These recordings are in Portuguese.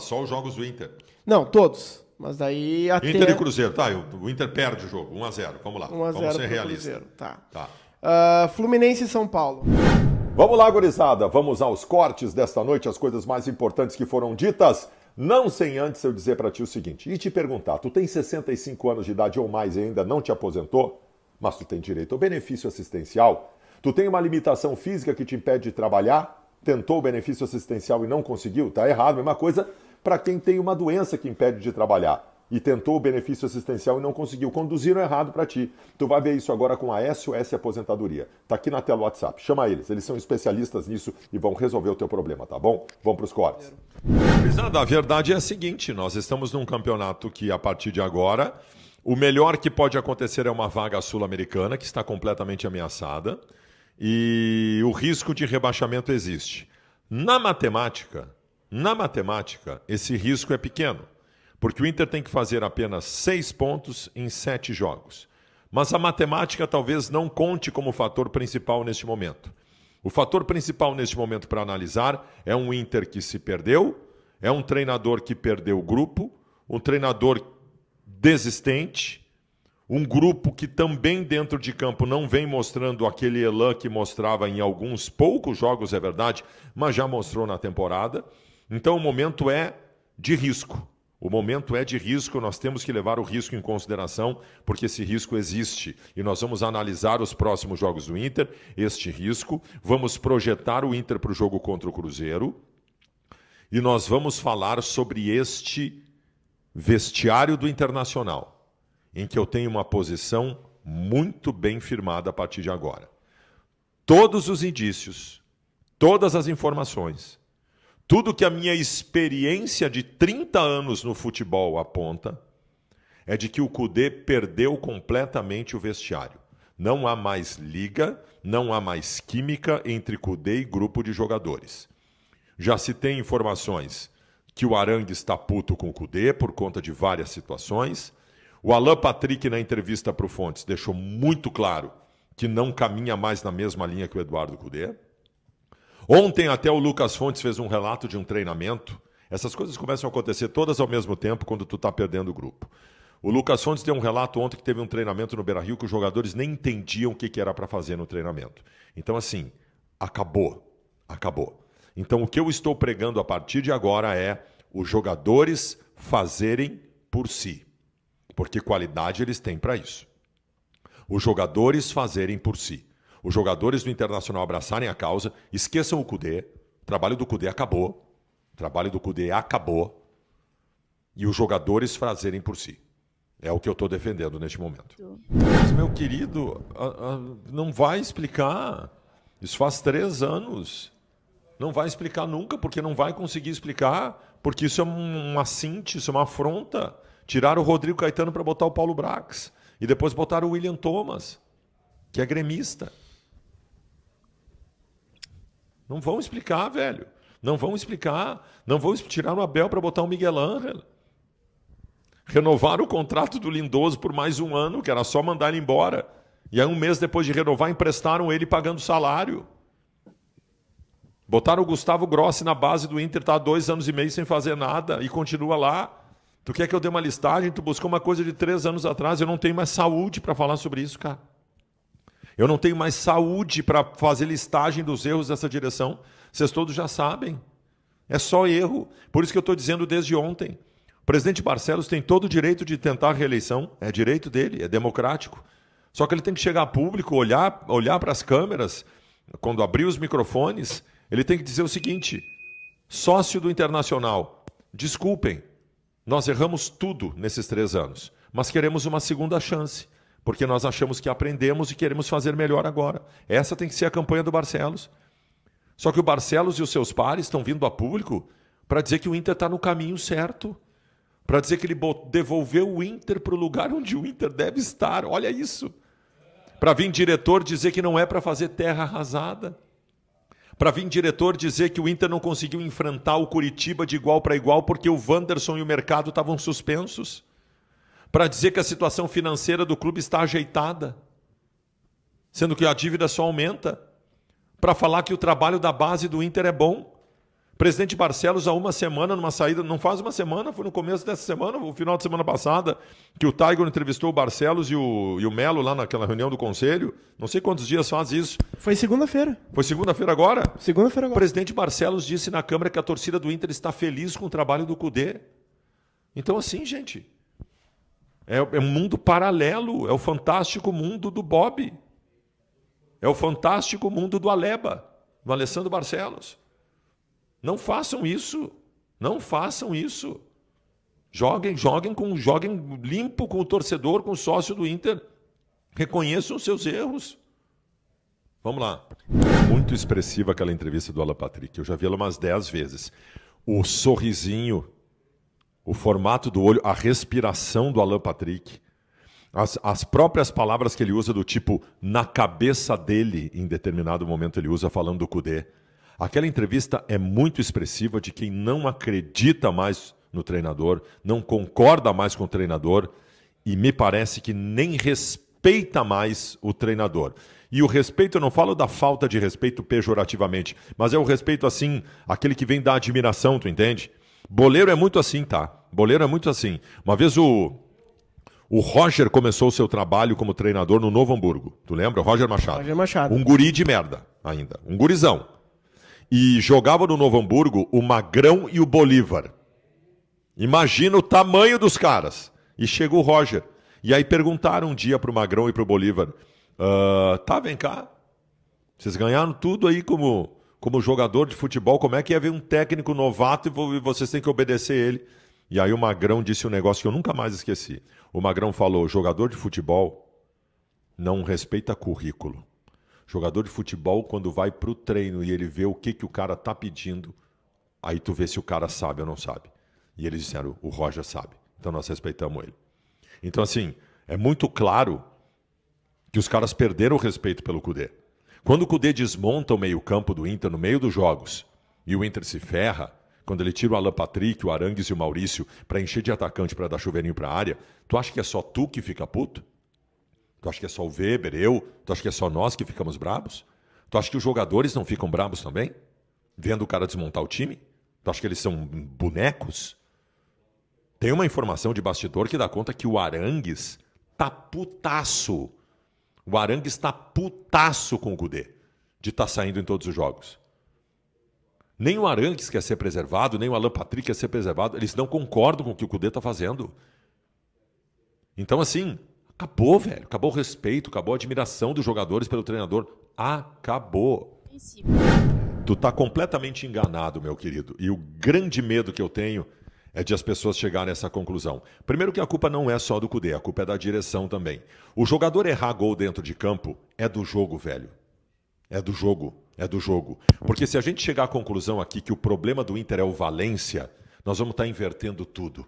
Só os jogos do Inter. Não, todos. Mas daí até... Inter e Cruzeiro, tá, o Inter perde o jogo, 1-0, vamos lá, 1 a 0 vamos ser pro realistas. Cruzeiro, tá. Fluminense e São Paulo. Vamos lá, gurizada, vamos aos cortes desta noite, as coisas mais importantes que foram ditas, não sem antes eu dizer pra ti o seguinte, e te perguntar, tu tem 65 anos de idade ou mais e ainda não te aposentou? Mas tu tem direito ao benefício assistencial? Tu tem uma limitação física que te impede de trabalhar? Tentou o benefício assistencial e não conseguiu? Tá errado, mesma coisa para quem tem uma doença que impede de trabalhar e tentou o benefício assistencial e não conseguiu. Conduziram errado para ti. Tu vai ver isso agora com a SOS Aposentadoria. Tá aqui na tela o WhatsApp. Chama eles são especialistas nisso e vão resolver o teu problema, tá bom? Vamos pros cortes. A verdade é a seguinte, nós estamos num campeonato que a partir de agora, o melhor que pode acontecer é uma vaga sul-americana que está completamente ameaçada e o risco de rebaixamento existe. Na matemática, esse risco é pequeno, porque o Inter tem que fazer apenas 6 pontos em 7 jogos. Mas a matemática talvez não conte como fator principal neste momento. O fator principal neste momento para analisar é um Inter que se perdeu, é um treinador que perdeu o grupo, um treinador desistente, um grupo que também dentro de campo não vem mostrando aquele elan que mostrava em alguns poucos jogos, é verdade, mas já mostrou na temporada. Então o momento é de risco. O momento é de risco, nós temos que levar o risco em consideração, porque esse risco existe. E nós vamos analisar os próximos jogos do Inter, este risco, vamos projetar o Inter para o jogo contra o Cruzeiro, e nós vamos falar sobre este vestiário do Internacional, em que eu tenho uma posição muito bem firmada a partir de agora. Todos os indícios, todas as informações, tudo que a minha experiência de 30 anos no futebol aponta é de que o Kudê perdeu completamente o vestiário. Não há mais liga, não há mais química entre Kudê e grupo de jogadores. Já se tem informações que o Arangue está puto com o Kudê por conta de várias situações. O Alan Patrick, na entrevista para o Fontes, deixou muito claro que não caminha mais na mesma linha que o Eduardo Kudê. Ontem até o Lucas Fontes fez um relato de um treinamento. Essas coisas começam a acontecer todas ao mesmo tempo quando tu está perdendo o grupo. O Lucas Fontes deu um relato ontem que teve um treinamento no Beira-Rio que os jogadores nem entendiam o que era para fazer no treinamento. Então, assim, acabou. Então, o que eu estou pregando a partir de agora é os jogadores fazerem por si. Porque qualidade eles têm para isso. Os jogadores fazerem por si. Os jogadores do Internacional abraçarem a causa, esqueçam o Kudê, o trabalho do Kudê acabou, e os jogadores fazerem por si. É o que eu estou defendendo neste momento. Mas, meu querido, não vai explicar. Isso faz 3 anos. Não vai explicar nunca, porque não vai conseguir explicar, porque isso é um assinte, isso é uma afronta. Tiraram o Rodrigo Caetano para botar o Paulo Brax, e depois botaram o William Thomas, que é gremista. Não vão explicar, velho. Não vão explicar. Não vão tirar o Abel para botar o Miguel Ángel. Renovaram o contrato do Lindoso por mais 1 ano, que era só mandar ele embora. E aí 1 mês depois de renovar, emprestaram ele pagando salário. Botaram o Gustavo Grossi na base do Inter, está há 2 anos e meio sem fazer nada e continua lá. Tu quer que eu dê uma listagem? Tu buscou uma coisa de 3 anos atrás. Eu não tenho mais saúde para falar sobre isso, cara. Eu não tenho mais saúde para fazer listagem dos erros dessa direção. Vocês todos já sabem. É só erro. Por isso que eu estou dizendo desde ontem. O presidente Barcelos tem todo o direito de tentar a reeleição. É direito dele, é democrático. Só que ele tem que chegar a público, olhar para as câmeras, quando abrir os microfones, ele tem que dizer o seguinte: sócio do Internacional, desculpem, nós erramos tudo nesses 3 anos, mas queremos uma segunda chance. Porque nós achamos que aprendemos e queremos fazer melhor agora. Essa tem que ser a campanha do Barcelos. Só que o Barcelos e os seus pares estão vindo a público para dizer que o Inter está no caminho certo. Para dizer que ele devolveu o Inter para o lugar onde o Inter deve estar. Olha isso. Para vir diretor dizer que não é para fazer terra arrasada. Para vir diretor dizer que o Inter não conseguiu enfrentar o Curitiba de igual para igual porque o Wanderson e o mercado estavam suspensos. Para dizer que a situação financeira do clube está ajeitada, sendo que a dívida só aumenta. Para falar que o trabalho da base do Inter é bom. Presidente Barcelos, há uma semana, numa saída, não faz uma semana, foi no começo dessa semana, o final de semana passada, que o Tiger entrevistou o Barcelos e o Melo lá naquela reunião do conselho. Não sei quantos dias faz isso. Foi segunda-feira. Foi segunda-feira agora? Segunda-feira O agora. presidente Barcelos disse na Câmara que a torcida do Inter está feliz com o trabalho do Kudê. Então, assim, gente, é um mundo paralelo, é o fantástico mundo do Bob. É o fantástico mundo do Aleba, do Alessandro Barcelos. Não façam isso. Não façam isso. Joguem limpo com o torcedor, com o sócio do Inter. Reconheçam os seus erros. Vamos lá. Muito expressiva aquela entrevista do Alan Patrick. Eu já vi ela umas 10 vezes. O sorrisinho, o formato do olho, a respiração do Alan Patrick, as próprias palavras que ele usa do tipo na cabeça dele, em determinado momento ele usa falando do Kudê. Aquela entrevista é muito expressiva de quem não acredita mais no treinador, não concorda mais com o treinador e me parece que nem respeita mais o treinador. E o respeito, eu não falo da falta de respeito pejorativamente, mas é o respeito assim, aquele que vem da admiração, tu entende? Boleiro é muito assim, tá? Boleiro é muito assim. Uma vez o Roger começou o seu trabalho como treinador no Novo Hamburgo. Tu lembra? O Roger Machado. Roger Machado. Um guri de merda ainda. Um gurizão. E jogava no Novo Hamburgo o Magrão e o Bolívar. Imagina o tamanho dos caras. E chegou o Roger. E aí perguntaram um dia pro Magrão e pro Bolívar, tá, vem cá. Vocês ganharam tudo aí como jogador de futebol, como é que ia ver um técnico novato e vocês têm que obedecer ele? E aí o Magrão disse um negócio que eu nunca mais esqueci. O Magrão falou, jogador de futebol não respeita currículo. Jogador de futebol, quando vai para o treino e ele vê o que o cara tá pedindo, aí tu vê se o cara sabe ou não sabe. E eles disseram, o Roger sabe. Então nós respeitamos ele. Então, assim, é muito claro que os caras perderam o respeito pelo Kudê. Quando o Kudê desmonta o meio-campo do Inter no meio dos jogos e o Inter se ferra, quando ele tira o Alan Patrick, o Arangues e o Maurício para encher de atacante para dar chuveirinho para a área, tu acha que é só tu que fica puto? Tu acha que é só o Weber, eu? Tu acha que é só nós que ficamos brabos? Tu acha que os jogadores não ficam brabos também? Vendo o cara desmontar o time? Tu acha que eles são bonecos? Tem uma informação de bastidor que dá conta que o Arangues tá putaço. O Arangues tá putaço com o Kudê, de estar saindo em todos os jogos. Nem o Arangues quer ser preservado, nem o Alan Patrick quer ser preservado. Eles não concordam com o que o Kudê tá fazendo. Então, assim, acabou, velho. Acabou o respeito, acabou a admiração dos jogadores pelo treinador. Acabou. Tu tá completamente enganado, meu querido. E o grande medo que eu tenho é de as pessoas chegarem a essa conclusão. Primeiro que a culpa não é só do Kudê, a culpa é da direção também. O jogador errar gol dentro de campo é do jogo, velho. É do jogo. É do jogo. Porque se a gente chegar à conclusão aqui que o problema do Inter é o Valência, nós vamos estar invertendo tudo.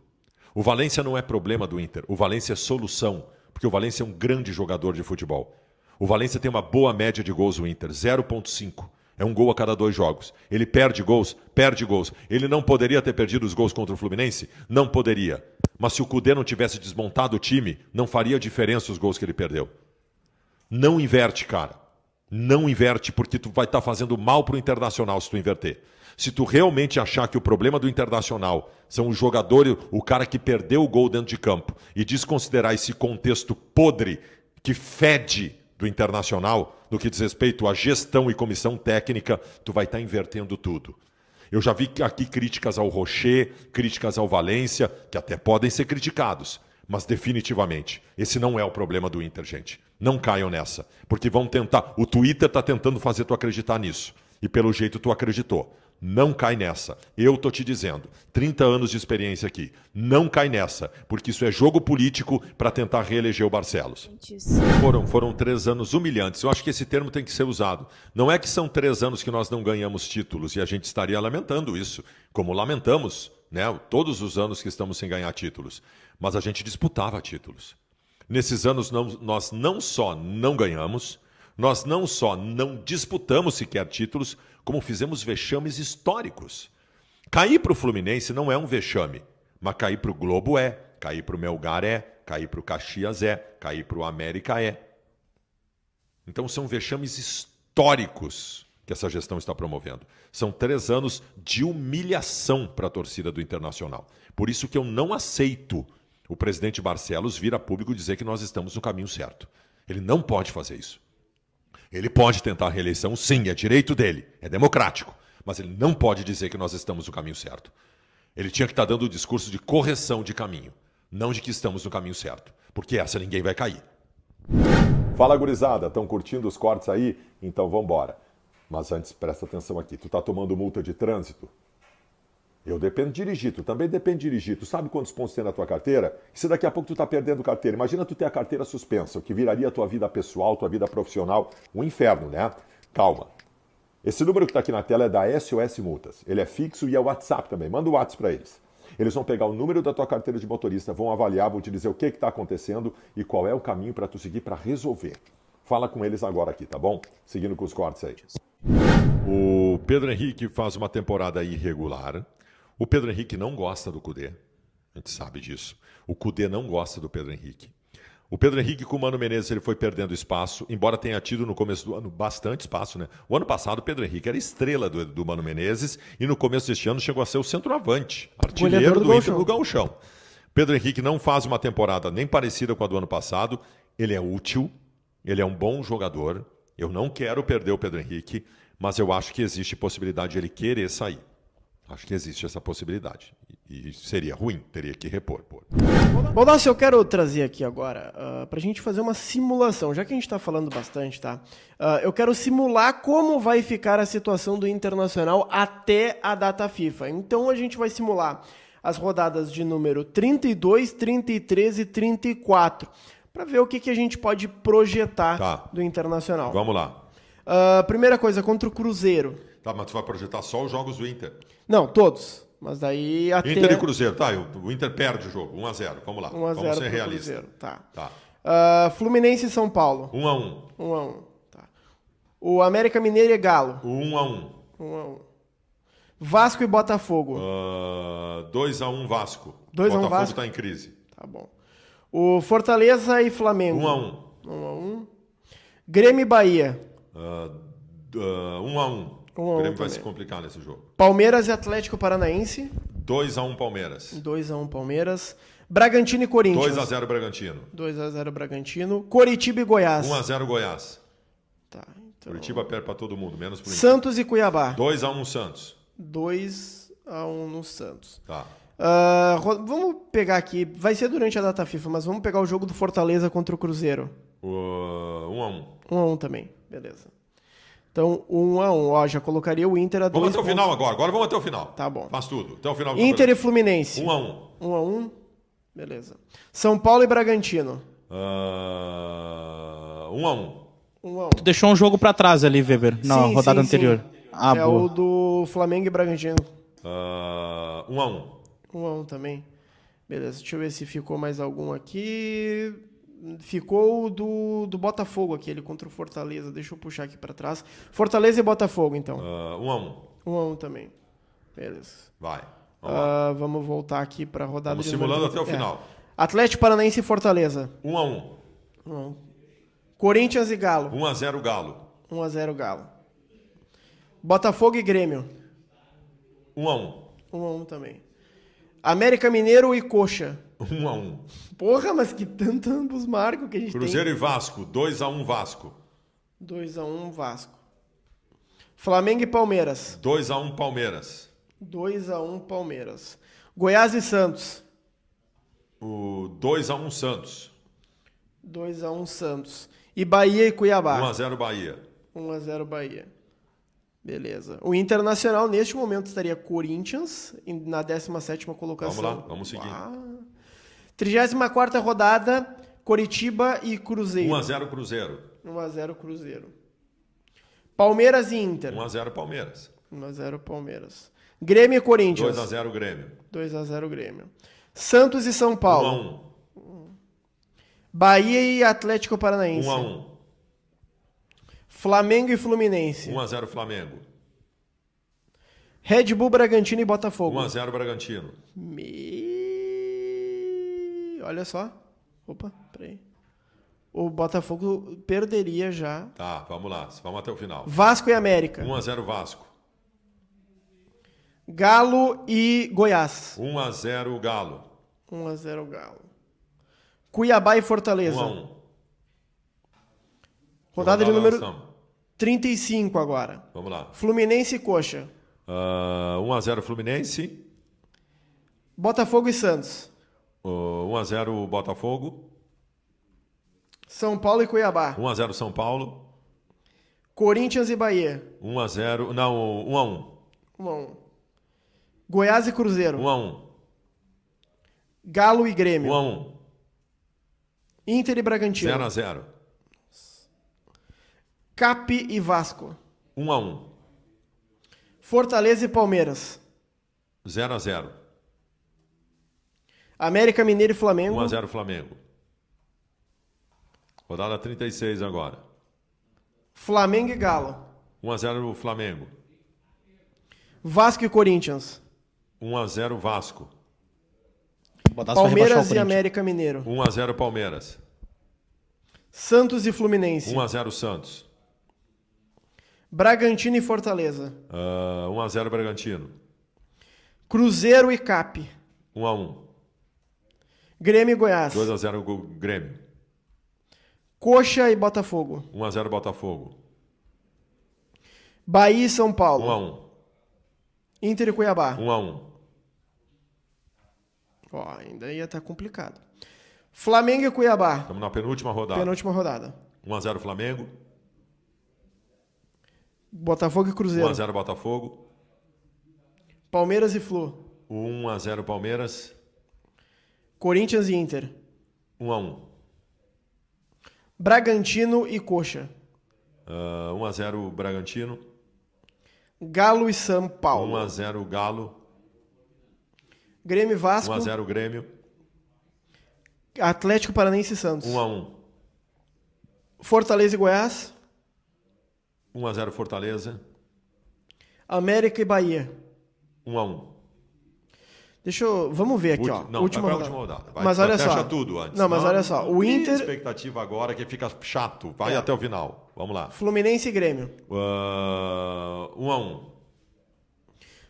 O Valência não é problema do Inter, o Valência é solução, porque o Valência é um grande jogador de futebol. O Valência tem uma boa média de gols no Inter, 0,5. É um gol a cada 2 jogos. Ele perde gols? Perde gols. Ele não poderia ter perdido os gols contra o Fluminense? Não poderia. Mas se o Kudê não tivesse desmontado o time, não faria diferença os gols que ele perdeu. Não inverte, cara. Não inverte, porque tu vai estar fazendo mal para o Internacional se tu inverter. Se tu realmente achar que o problema do Internacional são os jogadores, o cara que perdeu o gol dentro de campo, e desconsiderar esse contexto podre que fede do Internacional, no que diz respeito à gestão e comissão técnica, tu vai estar invertendo tudo. Eu já vi aqui críticas ao Rocher, críticas ao Valência, que até podem ser criticados. Mas definitivamente, esse não é o problema do Inter, gente. Não caiam nessa. Porque vão tentar... O Twitter está tentando fazer tu acreditar nisso. E pelo jeito tu acreditou. Não cai nessa. Eu tô te dizendo. 30 anos de experiência aqui. Não cai nessa. Porque isso é jogo político para tentar reeleger o Barcelos. Foram 3 anos humilhantes. Eu acho que esse termo tem que ser usado. Não é que são 3 anos que nós não ganhamos títulos e a gente estaria lamentando isso. Como lamentamos, né? Todos os anos que estamos sem ganhar títulos. Mas a gente disputava títulos. Nesses anos nós não só não ganhamos, nós não só não disputamos sequer títulos, como fizemos vexames históricos. Cair para o Fluminense não é um vexame, mas cair para o Globo é, cair para o Melgar é, cair para o Caxias é, cair para o América é. Então são vexames históricos que essa gestão está promovendo. São 3 anos de humilhação para a torcida do Internacional. Por isso que eu não aceito o presidente Barcelos vir a público dizer que nós estamos no caminho certo. Ele não pode fazer isso. Ele pode tentar a reeleição, sim, é direito dele, é democrático. Mas ele não pode dizer que nós estamos no caminho certo. Ele tinha que estar dando o discurso de correção de caminho, não de que estamos no caminho certo. Porque essa ninguém vai cair. Fala, gurizada, estão curtindo os cortes aí? Então vamos embora. Mas antes, presta atenção aqui. Tu tá tomando multa de trânsito? Eu dependo de dirigir, tu também depende de dirigir. Tu sabe quantos pontos tem na tua carteira? E se daqui a pouco tu tá perdendo carteira? Imagina tu ter a carteira suspensa, o que viraria a tua vida pessoal, tua vida profissional. Um inferno, né? Calma. Esse número que tá aqui na tela é da SOS Multas. Ele é fixo e é WhatsApp também. Manda o WhatsApp para eles. Eles vão pegar o número da tua carteira de motorista, vão avaliar, vão te dizer o que está acontecendo e qual é o caminho para tu seguir para resolver. Fala com eles agora aqui, tá bom? Seguindo com os cortes aí. O Pedro Henrique faz uma temporada irregular. O Pedro Henrique não gosta do Kudê. A gente sabe disso. O Kudê não gosta do Pedro Henrique. O Pedro Henrique com o Mano Menezes ele foi perdendo espaço, embora tenha tido no começo do ano bastante espaço, né? O ano passado o Pedro Henrique era estrela do Mano Menezes e no começo deste ano chegou a ser o centroavante, artilheiro do Inter do Gauchão. Pedro Henrique não faz uma temporada nem parecida com a do ano passado, ele é útil, ele é um bom jogador, eu não quero perder o Pedro Henrique, mas eu acho que existe possibilidade de ele querer sair. Acho que existe essa possibilidade. E seria ruim, teria que repor. Bom, Dácio, eu quero trazer aqui agora para a gente fazer uma simulação. Já que a gente está falando bastante, tá? Eu quero simular como vai ficar a situação do Internacional até a data FIFA. Então a gente vai simular as rodadas de número 32, 33 e 34 para ver o que a gente pode projetar do Internacional. Vamos lá. Primeira coisa, contra o Cruzeiro. Tá, mas tu vai projetar só os jogos do Inter? Não, todos. Mas daí até... Inter e Cruzeiro, tá, o Inter perde o jogo, 1-0, vamos lá, 1 a 0 vamos ser realistas. Tá. Fluminense e São Paulo. 1-1. 1-1, tá. O América Mineiro e Galo. 1-1. 1-1. Vasco e Botafogo. 2-1 Vasco. 2-1 Botafogo Vasco. tá em crise. Tá bom. O Fortaleza e Flamengo. 1-1. 1-1. Grêmio e Bahia. 1-1. O Grêmio vai se complicar nesse jogo. Palmeiras e Atlético Paranaense. 2-1 Palmeiras. 2-1 Palmeiras. Bragantino e Corinthians. 2-0 Bragantino. 2-0 Bragantino. Coritiba e Goiás. 1-0 Goiás. Tá, então... Curitiba perde para todo mundo, menos pro Inter. Santos e Cuiabá. 2-1 Santos. 2-1 no Santos. Tá. Vamos pegar aqui, vai ser durante a data FIFA, mas vamos pegar o jogo do Fortaleza contra o Cruzeiro. 1-1. 1-1 também, beleza. Então, 1-1, ó, já colocaria o Inter a 2 Vamos até o pontos. final agora vamos até o final. Tá bom. Faz tudo, até o final do Inter e campeonato. Fluminense. 1-1. 1-1, beleza. São Paulo e Bragantino. 1-1. 1-1. Tu deixou um jogo pra trás ali, Weber, na rodada anterior. Ah, é boa. o do Flamengo e Bragantino. 1-1. 1-1 também. Beleza, deixa eu ver se ficou mais algum aqui. Ficou o do Botafogo, aquele contra o Fortaleza. Deixa eu puxar aqui pra trás. Fortaleza e Botafogo, então. 1-1. 1-1 também. Beleza. Vai. Vamos voltar aqui pra rodada Vamos de simulando número... até o final. Atlético Paranaense e Fortaleza. 1-1. 1-1. Corinthians e Galo. 1-0 Galo. 1-0 Galo. Botafogo e Grêmio. 1-1. 1-1 também. América Mineiro e Coxa. 1-1. Porra, mas que tanto ambos marcam que a gente Cruzeiro e Vasco. 2-1 Vasco. tem. 2-1 Vasco. Flamengo e Palmeiras. 2-1 Palmeiras. 2-1 Palmeiras. Goiás e Santos. 2-1 Santos. 2-1 Santos. E Bahia e Cuiabá. 1-0 Bahia. 1-0 Bahia. Beleza. O Internacional, neste momento, estaria Corinthians na 17ª colocação. Vamos lá, vamos seguir. 34ª rodada, Coritiba e Cruzeiro. 1-0 Cruzeiro. 1-0 Cruzeiro. Palmeiras e Inter. 1-0 Palmeiras. 1-0 Palmeiras. Grêmio e Corinthians. 2-0 Grêmio. 2-0 Grêmio. Santos e São Paulo. 1-1. Bahia e Atlético Paranaense. 1-1. Flamengo e Fluminense. 1-0 Flamengo. Red Bull, Bragantino e Botafogo. 1-0 Bragantino. Olha só. Opa, peraí. o Botafogo perderia já. Tá, vamos lá. Vamos até o final. Vasco e América. 1-0 Vasco. Galo e Goiás. 1-0 Galo. 1-0 Galo. Cuiabá e Fortaleza. 1-1. Rodada de nós número estamos. 35 agora. Vamos lá. Fluminense e Coxa. 1-0 Fluminense. Botafogo e Santos. 1-0 Botafogo. São Paulo e Cuiabá. 1-0 São Paulo. Corinthians e Bahia. 1-0. Não, 1-1. 1-1. Goiás e Cruzeiro. 1-1. Galo e Grêmio. 1-1. Inter e Bragantino. 0-0. Cap e Vasco. 1-1. Fortaleza e Palmeiras. 0-0. América Mineiro e Flamengo. 1-0 Flamengo. Rodada 36 agora. Flamengo e Galo. 1-0 Flamengo. Vasco e Corinthians. 1-0 Vasco. Botafogo vai rebaixar o Palmeiras e Corinthians. América Mineiro. 1-0 Palmeiras. Santos e Fluminense. 1-0 Santos. Bragantino e Fortaleza. 1-0 Bragantino. Cruzeiro e Cap. 1-1. Grêmio e Goiás. 2-0 Grêmio. Coxa e Botafogo. 1-0 Botafogo. Bahia e São Paulo. 1-1. Inter e Cuiabá. 1-1. Ó, ainda ia estar complicado. Flamengo e Cuiabá. Estamos na penúltima rodada. Penúltima rodada. 1-0 Flamengo. Botafogo e Cruzeiro. 1-0 Botafogo. Palmeiras e Flu. 1-0 Palmeiras. Corinthians e Inter. 1-1. Bragantino e Coxa. 1-0 Bragantino. Galo e São Paulo. 1-0 Galo. Grêmio e Vasco. 1-0 Grêmio. Atlético Paranaense e Santos. 1-1. Fortaleza e Goiás. 1-0 Fortaleza. América e Bahia. 1-1. Vamos ver aqui, ó. Não, última vai pra rodada. última rodada. Vai, Mas olha fecha só. tudo antes. Não, mas olha só. O Inter, Expectativa agora que fica chato. Vai até o final. Vamos lá. Fluminense e Grêmio. 1-1.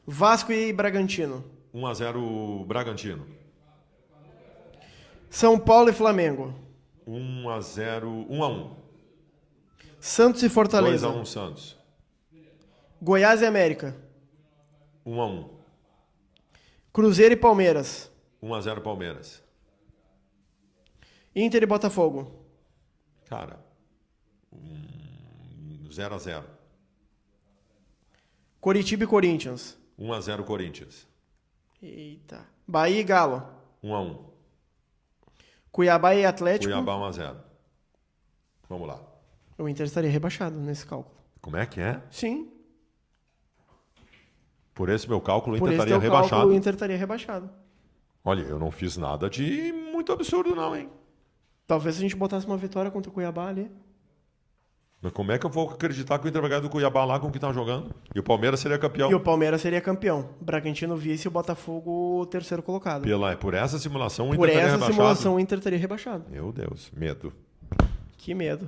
Vasco e Bragantino. 1-0 Bragantino. São Paulo e Flamengo. 1-1. Santos e Fortaleza. 2-1 Santos. Goiás e América. 1-1. Cruzeiro e Palmeiras. 1-0 Palmeiras. Inter e Botafogo. Cara, 0-0. Coritiba e Corinthians. 1-0 Corinthians. Eita. Bahia e Galo. 1-1. Cuiabá e Atlético. Cuiabá 1-0. Vamos lá. O Inter estaria rebaixado nesse cálculo. Como é que é? Sim. Por esse meu cálculo, o Por Inter esse estaria teu rebaixado. cálculo, o Inter estaria rebaixado. Olha, eu não fiz nada de muito absurdo não, hein? Talvez se a gente botasse uma vitória contra o Cuiabá ali. Mas como é que eu vou acreditar que o Inter vai ganhar do Cuiabá lá com o que tá jogando? E o Palmeiras seria campeão. E o Palmeiras seria campeão. Bragantino vice e o Botafogo terceiro colocado. Por essa simulação, o Inter Por estaria essa rebaixado. simulação, o Inter teria rebaixado. Meu Deus, medo. Que medo.